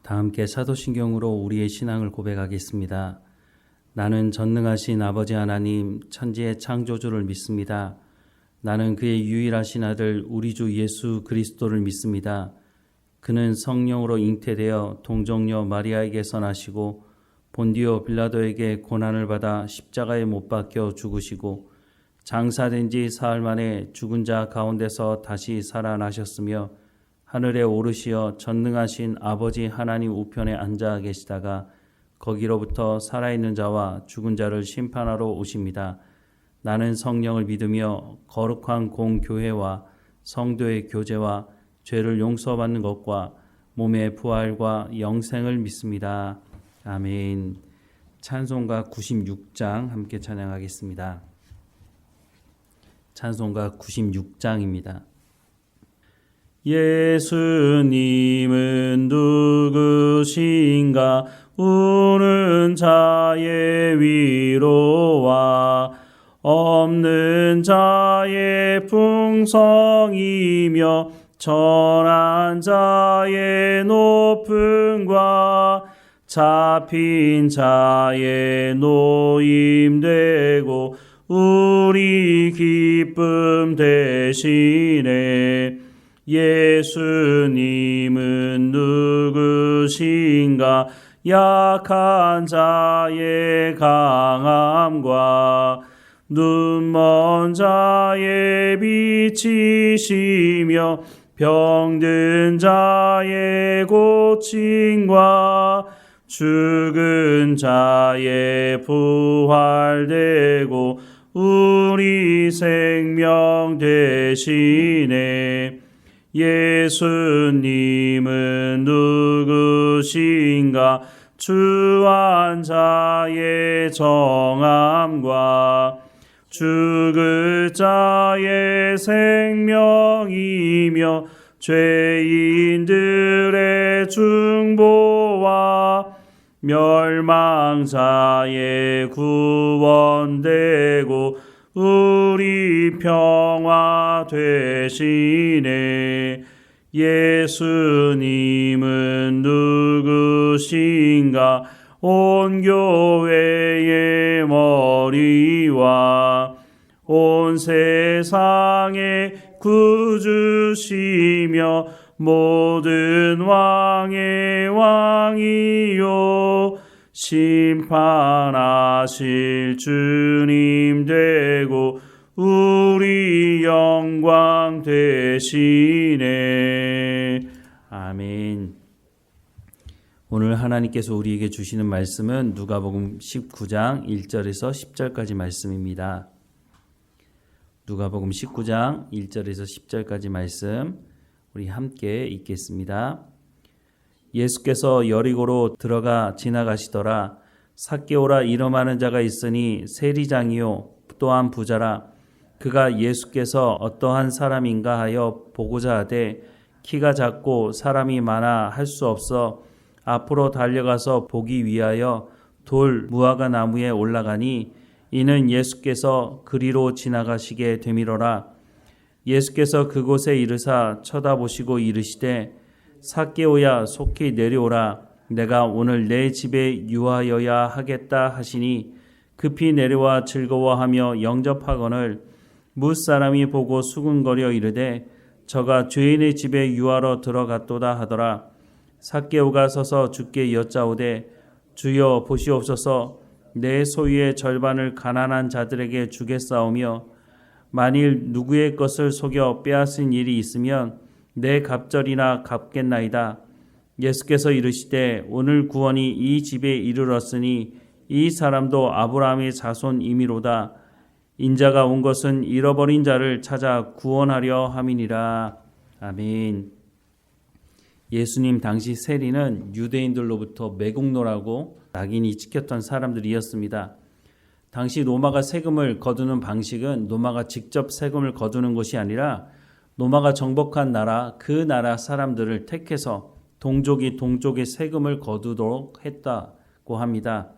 다 함께 사도신경으로 우리의 신앙을 고백하겠습니다. 나는 전능하신 아버지 하나님 천지의 창조주를 믿습니다. 나는 그의 유일하신 아들 우리 주 예수 그리스도를 믿습니다. 그는 성령으로 잉태되어 동정녀 마리아에게서 나시고 본디오 빌라도에게 고난을 받아 십자가에 못 박혀 죽으시고 장사된 지 사흘 만에 죽은 자 가운데서 다시 살아나셨으며 하늘에 오르시어 전능하신 아버지 하나님 우편에 앉아 계시다가 거기로부터 살아있는 자와 죽은 자를 심판하러 오십니다. 나는 성령을 믿으며 거룩한 공교회와 성도의 교제와 죄를 용서받는 것과 몸의 부활과 영생을 믿습니다. 아멘. 찬송가 96장 함께 찬양하겠습니다. 찬송가 96장입니다. 예수님은 누구신가 우는 자의 위로와 없는 자의 풍성이며 천한 자의 높음과 잡힌 자의 노임되고 우리 기쁨 되시네. 예수님은 누구신가 약한 자의 강함과 눈먼 자의 빛이시며 병든 자의 고침과 죽은 자의 부활되고 우리 생명 되시네. 예수님은 누구신가 주한 자의 정함과 죽을 자의 생명이며 죄인들의 중보와 멸망자의 구원되고 우리 평화 되시네. 예수님은 누구신가 온 교회의 머리와 온 세상의 구주시며 모든 왕의 왕이요 심판하실 주님 되고 우리 영광 되시네. 아멘. 오늘 하나님께서 우리에게 주시는 말씀은 누가복음 19장 1절에서 10절까지 말씀입니다. 누가복음 19장 1절에서 10절까지 말씀 우리 함께 읽겠습니다. 예수께서 여리고로 들어가 지나가시더라. 삭개오라 이름하는 자가 있으니 세리장이요 또한 부자라. 그가 예수께서 어떠한 사람인가 하여 보고자 하되 키가 작고 사람이 많아 할 수 없어 앞으로 달려가서 보기 위하여 돌 무화과 나무에 올라가니 이는 예수께서 그리로 지나가시게 되미러라. 예수께서 그곳에 이르사 쳐다보시고 이르시되 삭개오야 속히 내려오라. 내가 오늘 내 집에 유하여야 하겠다 하시니 급히 내려와 즐거워하며 영접하거늘 무사람이 보고 수군거려 이르되 저가 죄인의 집에 유하러 들어갔도다 하더라. 삭개오가 서서 주께 여짜오되 주여 보시옵소서 내 소유의 절반을 가난한 자들에게 주겠사오며 만일 누구의 것을 속여 빼앗은 일이 있으면 내 갑절이나 갚겠나이다. 예수께서 이르시되 오늘 구원이 이 집에 이르렀으니 이 사람도 아브라함의 자손이미로다. 인자가 온 것은 잃어버린 자를 찾아 구원하려 함이니라. 아멘. 예수님 당시 세리는 유대인들로부터 매국노라고 낙인이 찍혔던 사람들이었습니다. 당시 로마가 세금을 거두는 방식은 로마가 직접 세금을 거두는 것이 아니라 로마가 정복한 나라 그 나라 사람들을 택해서 동족이 동족의 세금을 거두도록 했다고 합니다.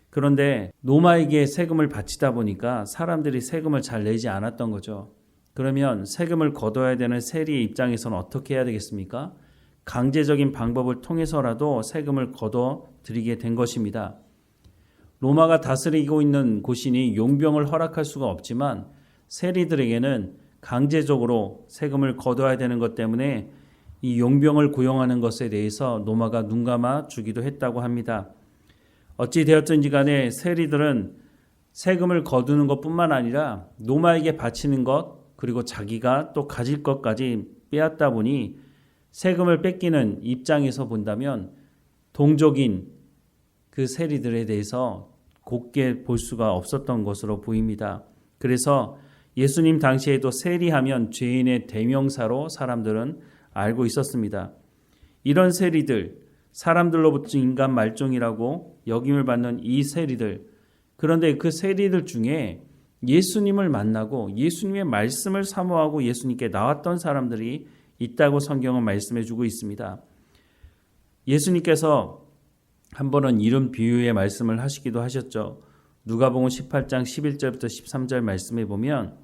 그런데 로마에게 세금을 바치다 보니까 사람들이 세금을 잘 내지 않았던 거죠. 그러면 세금을 거둬야 되는 세리의 입장에서는 어떻게 해야 되겠습니까? 강제적인 방법을 통해서라도 세금을 거둬 들이게 된 것입니다. 로마가 다스리고 있는 곳이니 용병을 허락할 수가 없지만 세리들에게는 강제적으로 세금을 거둬야 되는 것 때문에 이 용병을 고용하는 것에 대해서 로마가 눈감아 주기도 했다고 합니다. 어찌 되었든지 간에 세리들은 세금을 거두는 것뿐만 아니라 로마에게 바치는 것 그리고 자기가 또 가질 것까지 빼앗다 보니 세금을 뺏기는 입장에서 본다면 동족인 그 세리들에 대해서 곱게 볼 수가 없었던 것으로 보입니다. 그래서 예수님 당시에도 세리하면 죄인의 대명사로 사람들은 알고 있었습니다. 이런 세리들, 사람들로부터 인간 말종이라고 역임을 받는 이 세리들, 그런데 그 세리들 중에 예수님을 만나고 예수님의 말씀을 사모하고 예수님께 나왔던 사람들이 있다고 성경은 말씀해 주고 있습니다. 예수님께서 한 번은 이런 비유의 말씀을 하시기도 하셨죠. 누가복음 18장 11절부터 13절 말씀에 보면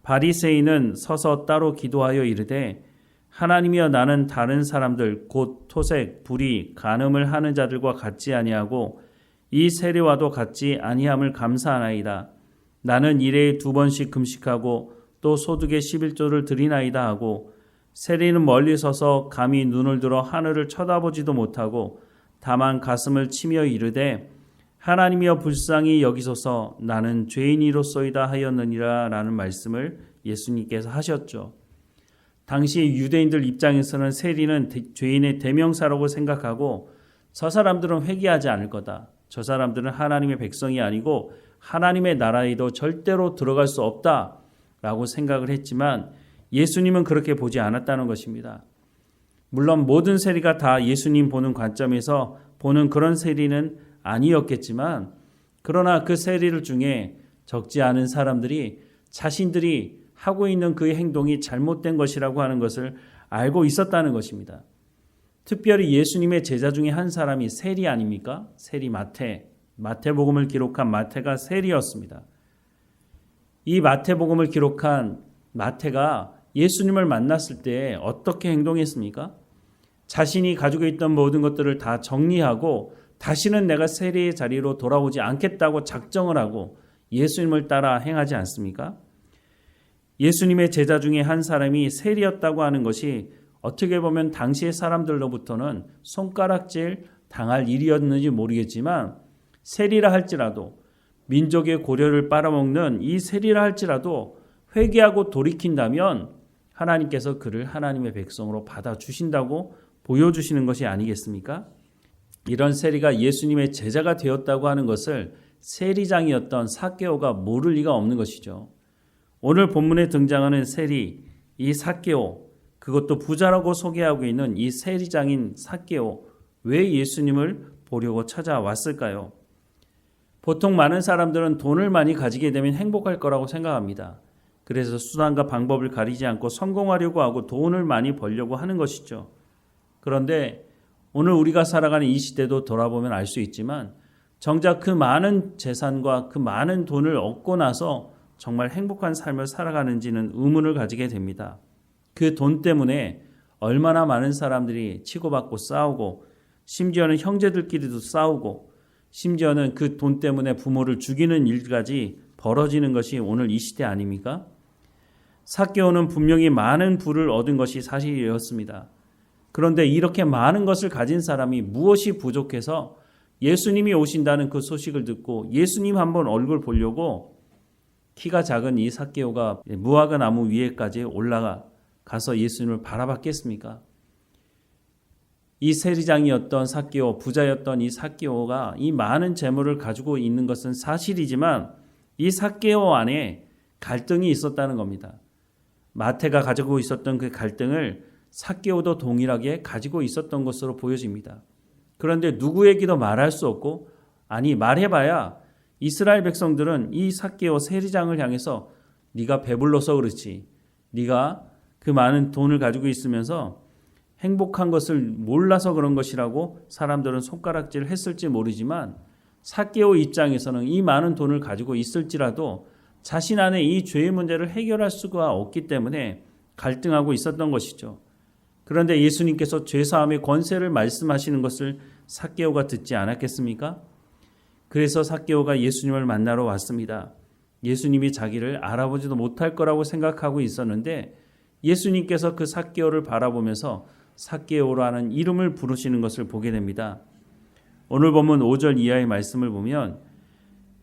바리새인은 서서 따로 기도하여 이르되 하나님이여 나는 다른 사람들 곧 토색, 불의, 간음을 하는 자들과 같지 아니하고 이 세리와도 같지 아니함을 감사하나이다. 나는 일에 2번씩 금식하고 또 소득의 11조를 드리나이다 하고 세리는 멀리 서서 감히 눈을 들어 하늘을 쳐다보지도 못하고 다만 가슴을 치며 이르되 하나님이여 불쌍히 여기소서 나는 죄인이로소이다 하였느니라 라는 말씀을 예수님께서 하셨죠. 당시 유대인들 입장에서는 세리는 죄인의 대명사라고 생각하고 저 사람들은 회개하지 않을 거다. 저 사람들은 하나님의 백성이 아니고 하나님의 나라에도 절대로 들어갈 수 없다라고 생각을 했지만 예수님은 그렇게 보지 않았다는 것입니다. 물론 모든 세리가 다 예수님 보는 관점에서 보는 그런 세리는 아니었겠지만 그러나 그 세리들 중에 적지 않은 사람들이 자신들이 하고 있는 그 행동이 잘못된 것이라고 하는 것을 알고 있었다는 것입니다. 특별히 예수님의 제자 중에 한 사람이 세리 아닙니까? 세리 마태복음을 기록한 마태가 세리였습니다. 이 마태복음을 기록한 마태가 예수님을 만났을 때 어떻게 행동했습니까? 자신이 가지고 있던 모든 것들을 다 정리하고 다시는 내가 세리의 자리로 돌아오지 않겠다고 작정을 하고 예수님을 따라 행하지 않습니까? 예수님의 제자 중에 한 사람이 세리였다고 하는 것이 어떻게 보면 당시의 사람들로부터는 손가락질 당할 일이었는지 모르겠지만 세리라 할지라도 민족의 고려를 빨아먹는 이 세리라 할지라도 회개하고 돌이킨다면 하나님께서 그를 하나님의 백성으로 받아주신다고 보여주시는 것이 아니겠습니까? 이런 세리가 예수님의 제자가 되었다고 하는 것을 세리장이었던 삭개오가 모를 리가 없는 것이죠. 오늘 본문에 등장하는 세리, 이 삭개오, 그것도 부자라고 소개하고 있는 이 세리장인 삭개오, 왜 예수님을 보려고 찾아왔을까요? 보통 많은 사람들은 돈을 많이 가지게 되면 행복할 거라고 생각합니다. 그래서 수단과 방법을 가리지 않고 성공하려고 하고 돈을 많이 벌려고 하는 것이죠. 그런데 오늘 우리가 살아가는 이 시대도 돌아보면 알 수 있지만 정작 그 많은 재산과 그 많은 돈을 얻고 나서 정말 행복한 삶을 살아가는지는 의문을 가지게 됩니다. 그 돈 때문에 얼마나 많은 사람들이 치고받고 싸우고 심지어는 형제들끼리도 싸우고 심지어는 그 돈 때문에 부모를 죽이는 일까지 벌어지는 것이 오늘 이 시대 아닙니까? 삭개오는 분명히 많은 부를 얻은 것이 사실이었습니다. 그런데 이렇게 많은 것을 가진 사람이 무엇이 부족해서 예수님이 오신다는 그 소식을 듣고 예수님 한번 얼굴 보려고 키가 작은 이 삭개오가 무화과 나무 위에까지 올라가서 예수님을 바라봤겠습니까? 이 세리장이었던 삭개오, 부자였던 이 삭개오가 이 많은 재물을 가지고 있는 것은 사실이지만 이 삭개오 안에 갈등이 있었다는 겁니다. 마태가 가지고 있었던 그 갈등을 삭개오도 동일하게 가지고 있었던 것으로 보여집니다. 그런데 누구에게도 말할 수 없고 아니 말해봐야 이스라엘 백성들은 이 삭개오 세리장을 향해서 네가 배불러서 그렇지 네가 그 많은 돈을 가지고 있으면서 행복한 것을 몰라서 그런 것이라고 사람들은 손가락질을 했을지 모르지만 삭개오 입장에서는 이 많은 돈을 가지고 있을지라도 자신 안에 이 죄의 문제를 해결할 수가 없기 때문에 갈등하고 있었던 것이죠. 그런데 예수님께서 죄사함의 권세를 말씀하시는 것을 삭개오가 듣지 않았겠습니까? 그래서 삭개오가 예수님을 만나러 왔습니다. 예수님이 자기를 알아보지도 못할 거라고 생각하고 있었는데 예수님께서 그 삭개오를 바라보면서 삭개오라는 이름을 부르시는 것을 보게 됩니다. 오늘 본문 5절 이하의 말씀을 보면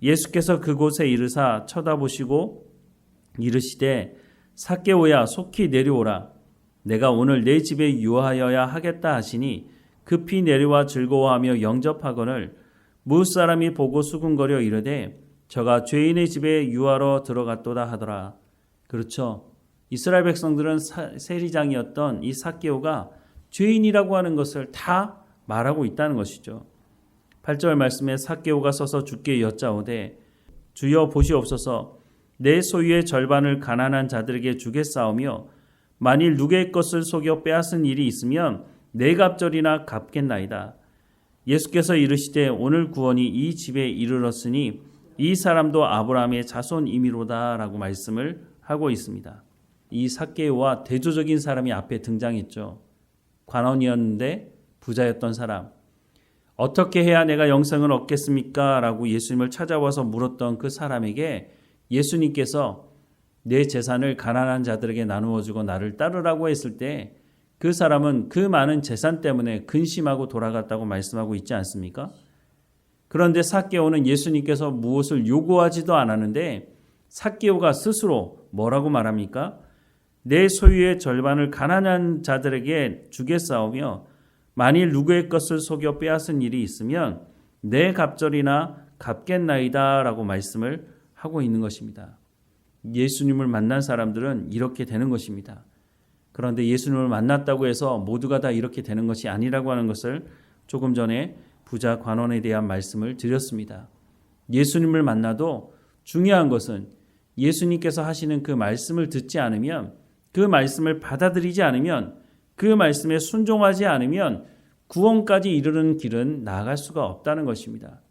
예수께서 그곳에 이르사 쳐다보시고 이르시되 삭개오야 속히 내려오라. 내가 오늘 내 집에 유하여야 하겠다 하시니 급히 내려와 즐거워하며 영접하거늘 무사람이 보고 수군거려 이르되 저가 죄인의 집에 유하러 들어갔도다 하더라. 그렇죠. 이스라엘 백성들은 세리장이었던 이 삭개오가 죄인이라고 하는 것을 다 말하고 있다는 것이죠. 8절 말씀에 삭개오가 서서 주께 여짜오되 주여 보시옵소서 내 소유의 절반을 가난한 자들에게 주겠사오며 만일 누구의 것을 속여 빼앗은 일이 있으면 내 갑절이나 갚겠나이다. 예수께서 이르시되 오늘 구원이 이 집에 이르렀으니 이 사람도 아브라함의 자손이미로다 라고 말씀을 하고 있습니다. 이 삭개오와 대조적인 사람이 앞에 등장했죠. 관원이었는데 부자였던 사람. 어떻게 해야 내가 영생을 얻겠습니까? 라고 예수님을 찾아와서 물었던 그 사람에게 예수님께서 내 재산을 가난한 자들에게 나누어 주고 나를 따르라고 했을 때 그 사람은 그 많은 재산 때문에 근심하고 돌아갔다고 말씀하고 있지 않습니까? 그런데 삭개오는 예수님께서 무엇을 요구하지도 않았는데 삭개오가 스스로 뭐라고 말합니까? 내 소유의 절반을 가난한 자들에게 주겠사오며 만일 누구의 것을 속여 빼앗은 일이 있으면 내 갑절이나 갚겠나이다 라고 말씀을 하고 있는 것입니다. 예수님을 만난 사람들은 이렇게 되는 것입니다. 그런데 예수님을 만났다고 해서 모두가 다 이렇게 되는 것이 아니라고 하는 것을 조금 전에 부자 관원에 대한 말씀을 드렸습니다. 예수님을 만나도 중요한 것은 예수님께서 하시는 그 말씀을 듣지 않으면, 그 말씀을 받아들이지 않으면, 그 말씀에 순종하지 않으면 구원까지 이르는 길은 나아갈 수가 없다는 것입니다.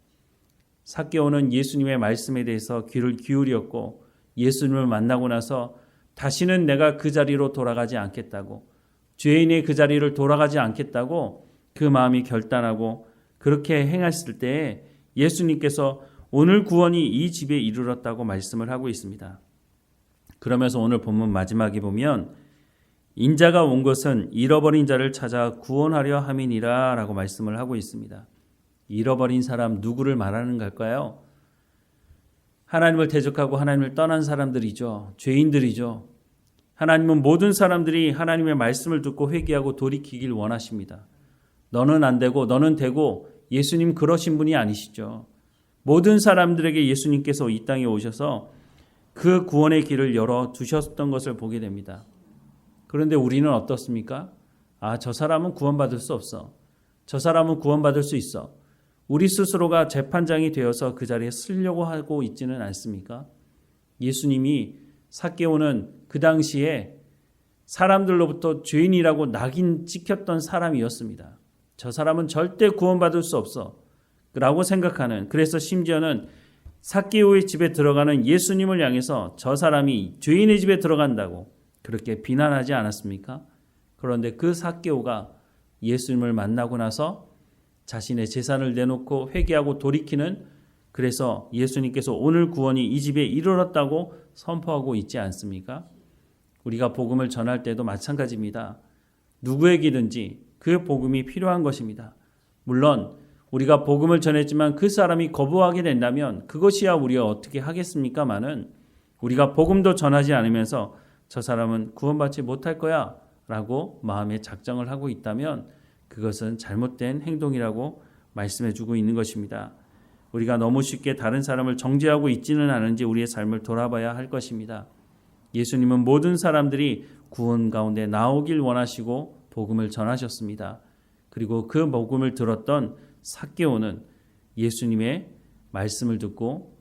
삭개오는 예수님의 말씀에 대해서 귀를 기울였고 예수님을 만나고 나서 다시는 내가 그 자리로 돌아가지 않겠다고, 죄인의 그 자리를 돌아가지 않겠다고 그 마음이 결단하고 그렇게 행했을 때에 예수님께서 오늘 구원이 이 집에 이르렀다고 말씀을 하고 있습니다. 그러면서 오늘 본문 마지막에 보면 인자가 온 것은 잃어버린 자를 찾아 구원하려 함이니라 라고 말씀을 하고 있습니다. 잃어버린 사람 누구를 말하는 걸까요? 하나님을 대적하고 하나님을 떠난 사람들이죠. 죄인들이죠. 하나님은 모든 사람들이 하나님의 말씀을 듣고 회개하고 돌이키길 원하십니다. 너는 안 되고 너는 되고 예수님 그러신 분이 아니시죠. 모든 사람들에게 예수님께서 이 땅에 오셔서 그 구원의 길을 열어 두셨던 것을 보게 됩니다. 그런데 우리는 어떻습니까? 저 사람은 구원받을 수 없어. 저 사람은 구원받을 수 있어. 우리 스스로가 재판장이 되어서 그 자리에 서려고 하고 있지는 않습니까? 예수님이 삭개오는 그 당시에 사람들로부터 죄인이라고 낙인 찍혔던 사람이었습니다. 저 사람은 절대 구원받을 수 없어 라고 생각하는, 그래서 심지어는 삭개오의 집에 들어가는 예수님을 향해서 저 사람이 죄인의 집에 들어간다고 그렇게 비난하지 않았습니까? 그런데 그 삭개오가 예수님을 만나고 나서 자신의 재산을 내놓고 회개하고 돌이키는, 그래서 예수님께서 오늘 구원이 이 집에 이르렀다고 선포하고 있지 않습니까? 우리가 복음을 전할 때도 마찬가지입니다. 누구에게든지 그 복음이 필요한 것입니다. 물론 우리가 복음을 전했지만 그 사람이 거부하게 된다면 그것이야 우리가 어떻게 하겠습니까마는, 우리가 복음도 전하지 않으면서 저 사람은 구원받지 못할 거야 라고 마음에 작정을 하고 있다면 그것은 잘못된 행동이라고 말씀해주고 있는 것입니다. 우리가 너무 쉽게 다른 사람을 정죄하고 있지는 않은지 우리의 삶을 돌아봐야 할 것입니다. 예수님은 모든 사람들이 구원 가운데 나오길 원하시고 복음을 전하셨습니다. 그리고 그 복음을 들었던 삭개오는 예수님의 말씀을 듣고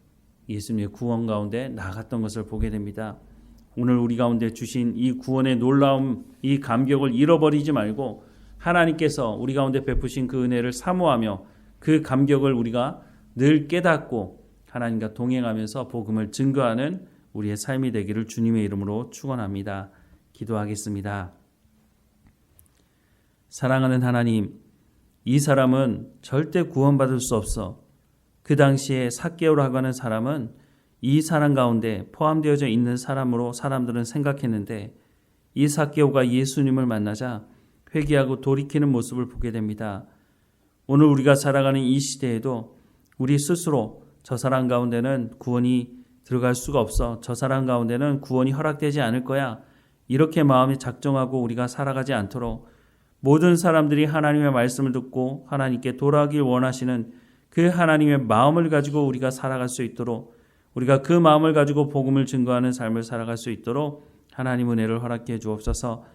예수님의 구원 가운데 나갔던 것을 보게 됩니다. 오늘 우리 가운데 주신 이 구원의 놀라움, 이 감격을 잃어버리지 말고 하나님께서 우리 가운데 베푸신 그 은혜를 사모하며 그 감격을 우리가 늘 깨닫고 하나님과 동행하면서 복음을 증거하는 우리의 삶이 되기를 주님의 이름으로 축원합니다. 기도하겠습니다. 사랑하는 하나님, 이 사람은 절대 구원받을 수 없어. 그 당시에 삭개오라고 하는 사람은 이 사람 가운데 포함되어져 있는 사람으로 사람들은 생각했는데 이 삭개오가 예수님을 만나자 회개하고 돌이키는 모습을 보게 됩니다. 오늘 우리가 살아가는 이 시대에도 우리 스스로 저 사람 가운데는 구원이 들어갈 수가 없어. 저 사람 가운데는 구원이 허락되지 않을 거야. 이렇게 마음이 작정하고 우리가 살아가지 않도록 모든 사람들이 하나님의 말씀을 듣고 하나님께 돌아가길 원하시는 그 하나님의 마음을 가지고 우리가 살아갈 수 있도록 우리가 그 마음을 가지고 복음을 증거하는 삶을 살아갈 수 있도록 하나님 은혜를 허락해 주옵소서.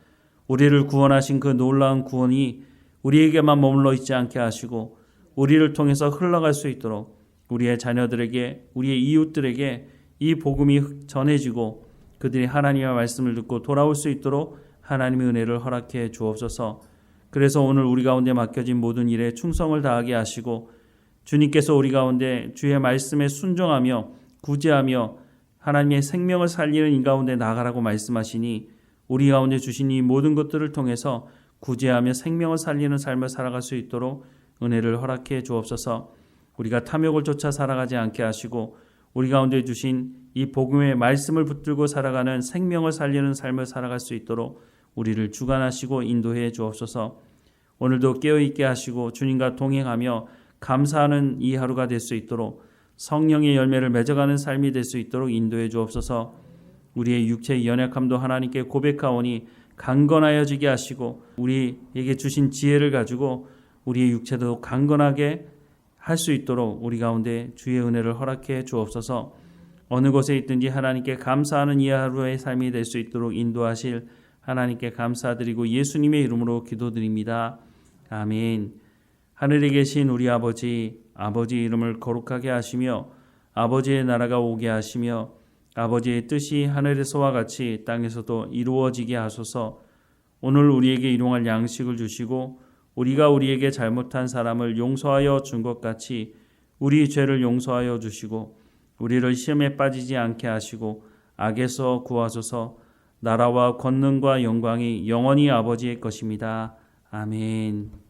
우리를 구원하신 그 놀라운 구원이 우리에게만 머물러 있지 않게 하시고 우리를 통해서 흘러갈 수 있도록 우리의 자녀들에게 우리의 이웃들에게 이 복음이 전해지고 그들이 하나님의 말씀을 듣고 돌아올 수 있도록 하나님의 은혜를 허락해 주옵소서. 그래서 오늘 우리 가운데 맡겨진 모든 일에 충성을 다하게 하시고 주님께서 우리 가운데 주의 말씀에 순종하며 구제하며 하나님의 생명을 살리는 인 가운데 나아가라고 말씀하시니 우리 가운데 주신 이 모든 것들을 통해서 구제하며 생명을 살리는 삶을 살아갈 수 있도록 은혜를 허락해 주옵소서. 우리가 탐욕을 쫓아 살아가지 않게 하시고 우리 가운데 주신 이 복음의 말씀을 붙들고 살아가는 생명을 살리는 삶을 살아갈 수 있도록 우리를 주관하시고 인도해 주옵소서. 오늘도 깨어있게 하시고 주님과 동행하며 감사하는 이 하루가 될 수 있도록 성령의 열매를 맺어가는 삶이 될 수 있도록 인도해 주옵소서. 우리의 육체의 연약함도 하나님께 고백하오니 강건하여지게 하시고 우리에게 주신 지혜를 가지고 우리의 육체도 강건하게 할 수 있도록 우리 가운데 주의 은혜를 허락해 주옵소서. 어느 곳에 있든지 하나님께 감사하는 이 하루의 삶이 될 수 있도록 인도하실 하나님께 감사드리고 예수님의 이름으로 기도드립니다. 아멘. 하늘에 계신 우리 아버지 이름을 거룩하게 하시며 아버지의 나라가 오게 하시며 아버지의 뜻이 하늘에서와 같이 땅에서도 이루어지게 하소서. 오늘 우리에게 일용할 양식을 주시고 우리가 우리에게 잘못한 사람을 용서하여 준 것 같이 우리 죄를 용서하여 주시고 우리를 시험에 빠지지 않게 하시고 악에서 구하소서. 나라와 권능과 영광이 영원히 아버지의 것입니다. 아멘.